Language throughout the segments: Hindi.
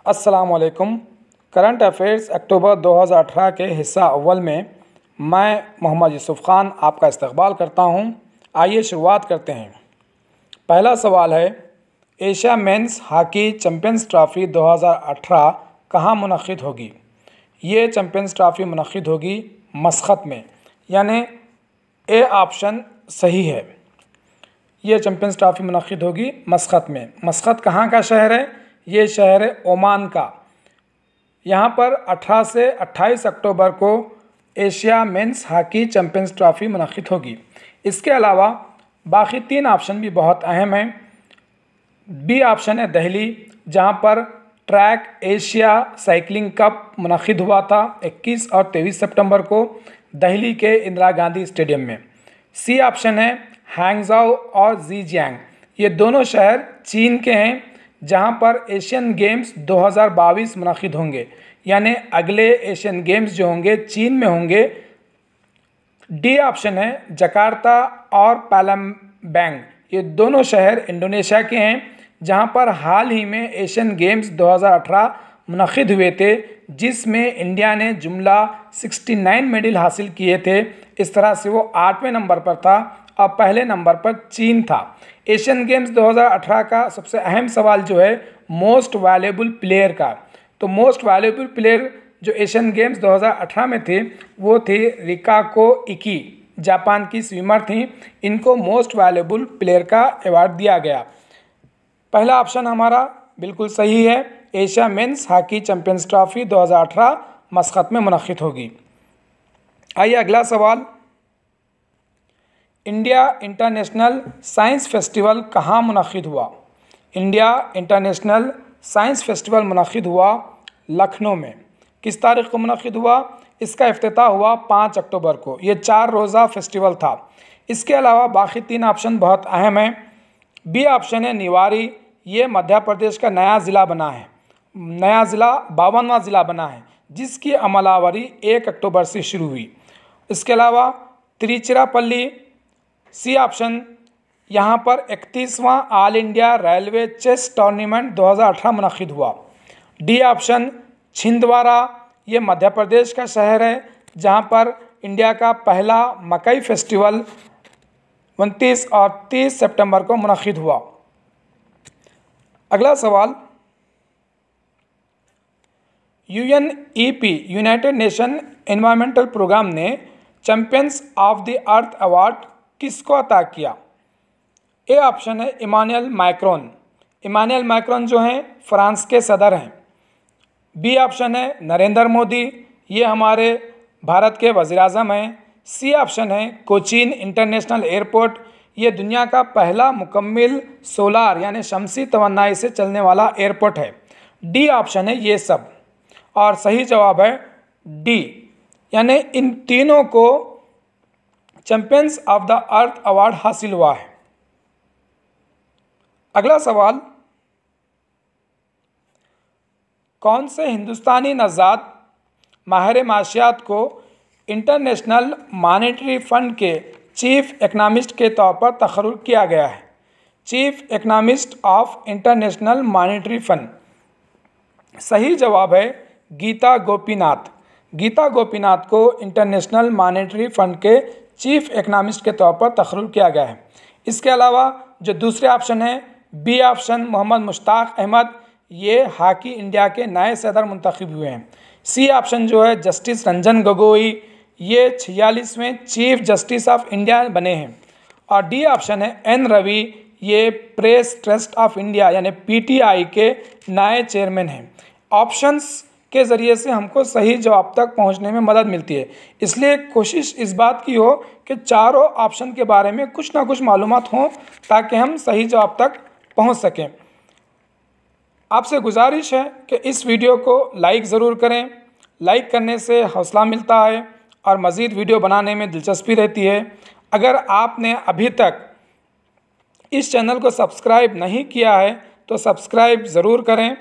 अस्सलाम वालेकुम। करंट अफेयर्स अक्टूबर 2018 के हिस्सा अव्वल में मैं मोहम्मद यूसुफ़ ख़ान आपका इस्तकबाल करता हूं। आइए शुरुआत करते हैं। पहला सवाल है, Asia men's hockey champions trophy 2018 कहाँ मुनक़्क़िद होगी? ये चैम्पियंस ट्रॉफ़ी मुनक़्क़िद होगी मस्कत में, यानी ए ऑप्शन सही है। ये चैम्पियंस ट्रॉफ़ी मुनक़्क़िद होगी मस्कत में। मस्कत कहाँ का शहर है? ये शहर है ओमान का। यहाँ पर 18 से 28 अक्टूबर को Asia men's hockey champions trophy मुनक़्क़िद होगी। इसके अलावा बाकी 3 ऑप्शन भी बहुत अहम हैं। बी ऑप्शन है दिल्ली, जहाँ पर ट्रैक एशिया साइकिलिंग कप मुनक़्क़िद हुआ था 21 और 23 सितंबर को दिल्ली के इंदिरा गांधी स्टेडियम में। सी ऑप्शन है हैंगझाओ और ज़ीजियांग, ये दोनों शहर चीन के हैं, जहां पर एशियन गेम्स 2022 मुनक़्क़िद होंगे, यानी अगले एशियन गेम्स जो होंगे चीन में होंगे। डी ऑप्शन है जकार्ता और पैलम्बैंग, ये दोनों शहर इंडोनेशिया के हैं, जहां पर हाल ही में एशियन गेम्स 2018 मुनक़्क़िद हुए थे, जिसमें इंडिया ने जुमला 69 मेडल हासिल किए थे। इस तरह से वो 8वें नंबर पर था और पहले नंबर पर चीन था। एशियन गेम्स 2018 का सबसे अहम सवाल जो है मोस्ट वैल्यूएबल प्लेयर का, तो मोस्ट वैल्यूएबल प्लेयर जो एशियन गेम्स 2018 में थे वो थे रिकाको इकी, जापान की स्विमर थी। इनको मोस्ट वैल्यूएबल प्लेयर का अवार्ड दिया गया। पहला ऑप्शन हमारा बिल्कुल सही है। Asia men's hockey champions trophy 2018 मस्कत में मुनक़्क़िद होगी। आइए अगला सवाल, इंडिया इंटरनेशनल साइंस फेस्टिवल कहाँ मुनक़्क़िद हुआ? इंडिया इंटरनेशनल साइंस फेस्टिवल मुनक़्क़िद हुआ लखनऊ में। किस तारीख को मुनक़्क़िद हुआ? इसका इफ्तिताह हुआ 5 अक्टूबर को। ये 4 रोज़ा फेस्टिवल था। इसके अलावा बाकी 3 ऑप्शन बहुत अहम हैं। बी ऑप्शन है निवारी, ये मध्य प्रदेश का नया ज़िला बना है। नया ज़िला 52वां ज़िला बना है, जिसकी अमलावरी 1 अक्टूबर से शुरू हुई। इसके अलावा तिरुचिरापल्ली, सी ऑप्शन, यहाँ पर 31वां all India railway chess tournament 2018 मुनक़्क़िद हुआ। डी ऑप्शन छिंदवाड़ा, ये मध्य प्रदेश का शहर है, जहाँ पर इंडिया का पहला मकई फेस्टिवल 29 और 30 सितंबर को मुनक़्क़िद हुआ। अगला सवाल, UNEP united nation environmental program ने champions of the earth award किसको अता किया? ए ऑप्शन है इमानुएल मैक्रोन। इमानुएल मैक्रोन जो हैं फ्रांस के सदर हैं। बी ऑप्शन है नरेंद्र मोदी, ये हमारे भारत के वज़ीर आज़म हैं। सी ऑप्शन है कोचीन इंटरनेशनल एयरपोर्ट, ये दुनिया का पहला मुकम्मल सोलार यानी शमसी तवन्नाई से चलने वाला एयरपोर्ट है। डी ऑप्शन है ये सब, और सही जवाब है डी, यानी इन तीनों को champions of the earth award हासिल हुआ है। अगला सवाल, कौन से हिंदुस्तानी नज़ाद माहिर माशियात को इंटरनेशनल मॉनेटरी फंड के चीफ इकनॉमिस्ट के तौर पर तकर्रुर किया गया है? Chief economist of international monetary fund, सही जवाब है गीता गोपीनाथ। गीता गोपीनाथ को इंटरनेशनल मॉनेटरी फंड के चीफ इकनॉमिस्ट के तौर पर तकर्रुर किया गया है। इसके अलावा जो दूसरे ऑप्शन है बी ऑप्शन मोहम्मद मुश्ताक अहमद, ये हॉकी इंडिया के नए सदर मुंतखब हुए हैं। सी ऑप्शन जो है जस्टिस रंजन गोगोई, ये 46वें चीफ जस्टिस ऑफ इंडिया बने हैं। और डी ऑप्शन है एन रवि, ये प्रेस ट्रस्ट ऑफ इंडिया यानी पीटीआई के नए चेयरमैन हैं। ऑप्शंस के ज़रिए से हमको सही जवाब तक पहुंचने में मदद मिलती है, इसलिए कोशिश इस बात की हो कि चारों ऑप्शन के बारे में कुछ ना कुछ मालूमात हों ताकि हम सही जवाब तक पहुंच सकें। आपसे गुजारिश है कि इस वीडियो को लाइक ज़रूर करें। लाइक करने से हौसला मिलता है और मज़ीद वीडियो बनाने में दिलचस्पी रहती है। अगर आपने अभी तक इस चैनल को सब्सक्राइब नहीं किया है तो सब्सक्राइब ज़रूर करें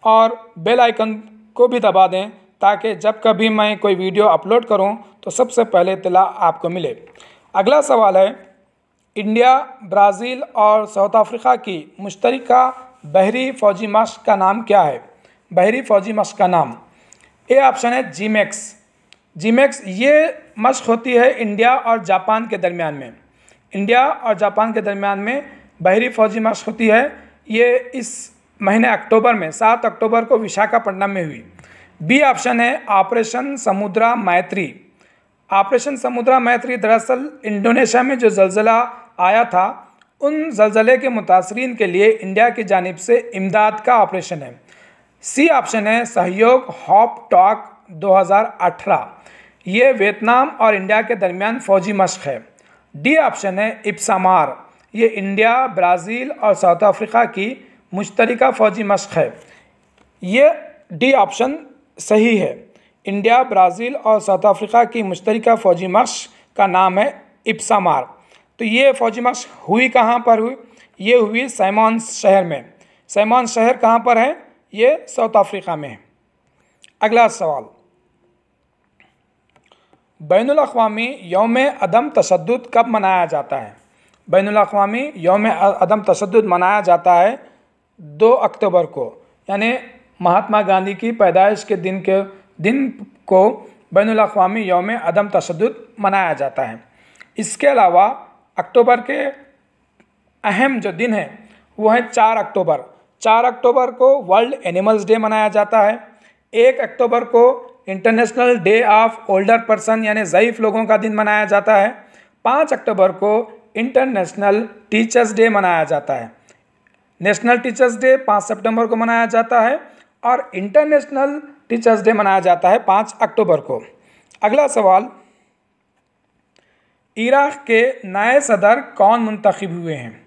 और बेल आइकन को भी दबा दें ताकि जब कभी मैं कोई वीडियो अपलोड करूं तो सबसे पहले इत्तला आपको मिले। अगला सवाल है, इंडिया, ब्राज़ील और साउथ अफ्रीका की मुश्तरका बहरी फ़ौजी मश्क का नाम क्या है? बहरी फौजी मश्क का नाम? ए ऑप्शन है जीमैक्स। जीमैक्स ये मश्क होती है इंडिया और जापान के दरमियान में। इंडिया और जापान के दरमियान में बहरी फौजी मश्क होती है। ये इस महीने अक्टूबर में 7 अक्टूबर को विशाखापट्टनम में हुई। बी ऑप्शन है ऑपरेशन समुद्रा मैत्री। ऑपरेशन समुद्रा मैत्री दरअसल इंडोनेशिया में जो ज़लज़ला आया था उन ज़लज़ले के मुतासरीन के लिए इंडिया की जानिब से इमदाद का ऑपरेशन है। सी ऑप्शन है सहयोग हॉप टॉक 2018। ये वियतनाम और इंडिया के दरमियान फ़ौजी मश्क है। डी ऑप्शन है इप्सामार। ये इंडिया, ब्राज़ील और साउथ अफ्रीका की मुश्तरका फ़ौजी मश्क है। ये डी ऑप्शन सही है। इंडिया, ब्राज़ील और साउथ अफ्रीका की मुश्तरका फ़ौजी मश्क का नाम है इप्सामार। तो ये फ़ौजी मश्क हुई कहाँ पर हुई? ये हुई सैमॉन्स शहर में। सैमॉन्स शहर कहाँ पर है? ये साउथ अफ्रीका में है। अगला सवाल, बैनुल अक़वामी यौम अदम तशद्दुद कब मनाया जाता है? बैनुल अक़वामी यौम अदम तशद्दुद मनाया जाता है 2 अक्टूबर को, यानी महात्मा गांधी की पैदाइश के दिन को बैनुल अक़वामी यौम अदम तशद्दुद मनाया जाता है। इसके अलावा अक्टूबर के अहम जो दिन है वो है 4 अक्टूबर। 4 अक्टूबर को वर्ल्ड एनिमल्स डे मनाया जाता है। 1 अक्टूबर को international day of older person यानी ज़ईफ़ लोगों का दिन मनाया जाता है। 5 अक्टूबर को इंटरनेशनल टीचर्स डे मनाया जाता है। नेशनल टीचर्स डे 5 सितंबर को मनाया जाता है और इंटरनेशनल टीचर्स डे मनाया जाता है 5 अक्टूबर को। अगला सवाल, इराक़ के नए सदर कौन मुंतखब हुए हैं?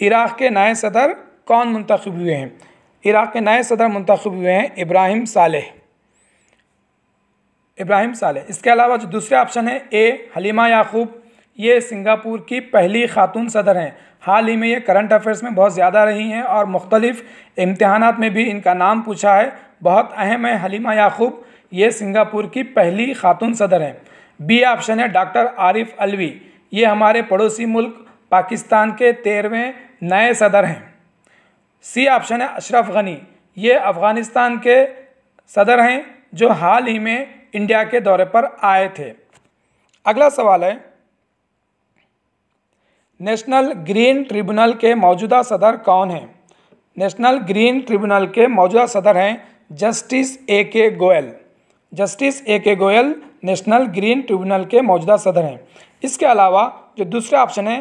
इराक़ के नए सदर कौन मुंतखब हुए हैं? इराक़ के नए सदर मुंतखब हुए हैं इब्राहिम सालेह। इब्राहिम सालेह। इसके अलावा जो दूसरे ऑप्शन है ए हलीमा याकूब, ये सिंगापुर की पहली खातून सदर हैं। हाल ही में ये करंट अफेयर्स में बहुत ज़्यादा रही हैं और मुख्तलिफ इम्तिहानात में भी इनका नाम पूछा है। बहुत अहम है हलीमा याकूब, ये सिंगापुर की पहली खातून सदर हैं। बी ऑप्शन है डॉक्टर आरिफ अलवी, ये हमारे पड़ोसी मुल्क पाकिस्तान के 13वें नए सदर हैं। सी ऑप्शन है अशरफ गनी, ये अफ़गानिस्तान के सदर हैं जो हाल ही में इंडिया के दौरे पर आए थे। अगला सवाल है, नेशनल ग्रीन ट्रिब्यूनल के मौजूदा सदर कौन हैं? नेशनल ग्रीन ट्रिब्यूनल के मौजूदा सदर हैं justice A K. Goyal. Justice A K. Goyal National Green Tribunal के मौजूदा सदर हैं। इसके अलावा जो दूसरे ऑप्शन है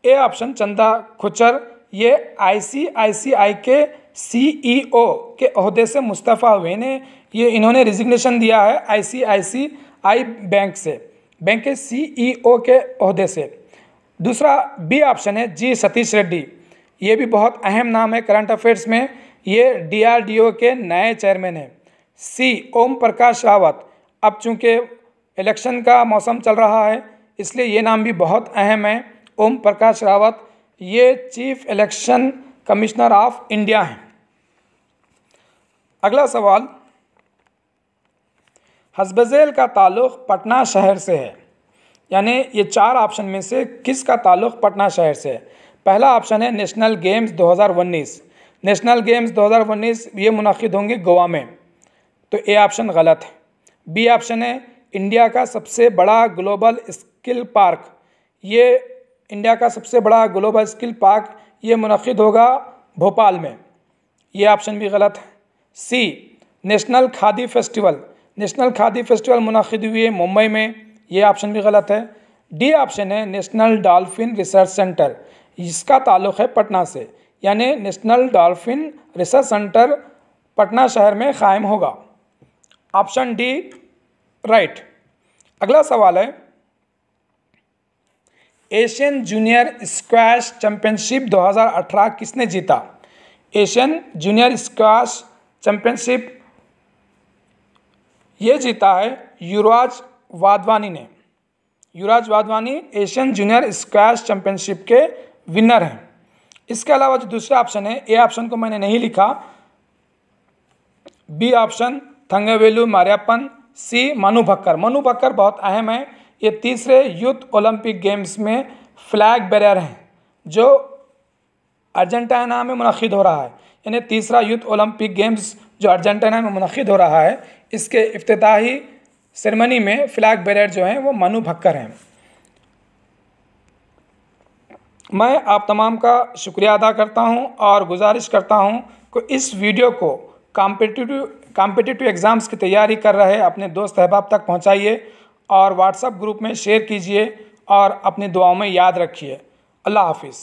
ए ऑप्शन चंदा खुचर, ये ICICI के CEO के ओहदे से मुस्तफ़ा हुए ने, ये इन्होंने रिजिग्नेशन दिया है ICICI बैंक से, बैंक के CEO के ओहदे से। दूसरा बी ऑप्शन है जी सतीश रेड्डी, ये भी बहुत अहम नाम है करंट अफेयर्स में, ये DRDO के नए चेयरमैन हैं। सी ओम प्रकाश रावत, अब चूँकि इलेक्शन का मौसम चल रहा है इसलिए ये नाम भी बहुत अहम है। ओम प्रकाश रावत ये chief election commissioner of India हैं। अगला सवाल, हस्बज़ेल का ताल्लुक़ पटना शहर से है, यानी ये 4 ऑप्शन में से किसका ताल्लुक़ पटना शहर से है? पहला ऑप्शन है नेशनल गेम्स 2019। नेशनल गेम्स 2019 ये मुनक़िद होंगे गोवा में, तो ए ऑप्शन गलत है। बी ऑप्शन है इंडिया का सबसे बड़ा ग्लोबल स्किल पार्क, ये इंडिया का सबसे बड़ा ग्लोबल स्किल पार्क ये मुनक़िद होगा भोपाल में, ये ऑप्शन भी गलत है। C national Khadi festival, national Khadi festival मुनक़िद हुई है मुंबई में, ये ऑप्शन भी गलत है। डी ऑप्शन है नेशनल डॉल्फिन रिसर्च सेंटर, इसका ताल्लुक़ है पटना से, यानी national dolphin research centre Patna शहर में क़ायम होगा। Option D right. अगला सवाल है, एशियन जूनियर स्क्वैश चैम्पियनशिप 2018 किसने जीता? एशियन जूनियर स्क्वैश चैम्पियनशिप ये जीता है युवराज वाधवानी ने। Yuvraj Wadhwani Asian junior squash championship के विनर हैं। इसके अलावा जो दूसरा ऑप्शन है, ए ऑप्शन को मैंने नहीं लिखा, बी ऑप्शन थंगवेलु मारियप्पन, सी मनु भक्कर। मनु भक्कर बहुत अहम है, ये तीसरे यूथ ओलंपिक गेम्स में फ्लैग बेरर हैं जो अर्जेंटीना में मुनक़िद हो रहा है, यानी तीसरा यूथ ओलंपिक गेम्स जो अर्जेंटीना में मुनक़िद हो रहा है, इसके इफ्तिताही सेरेमनी में फ्लैग बेरर जो हैं वो मनु भक्कर हैं। मैं आप तमाम का शुक्रिया अदा करता हूं और गुजारिश करता हूं कि इस वीडियो को कॉम्पिटिटिव एग्ज़ाम्स की तैयारी कर रहे अपने दोस्त अहबाब तक पहुंचाइए और व्हाट्सएप ग्रुप में शेयर कीजिए और अपनी दुआओं में याद रखिए। अल्लाह हाफिज़।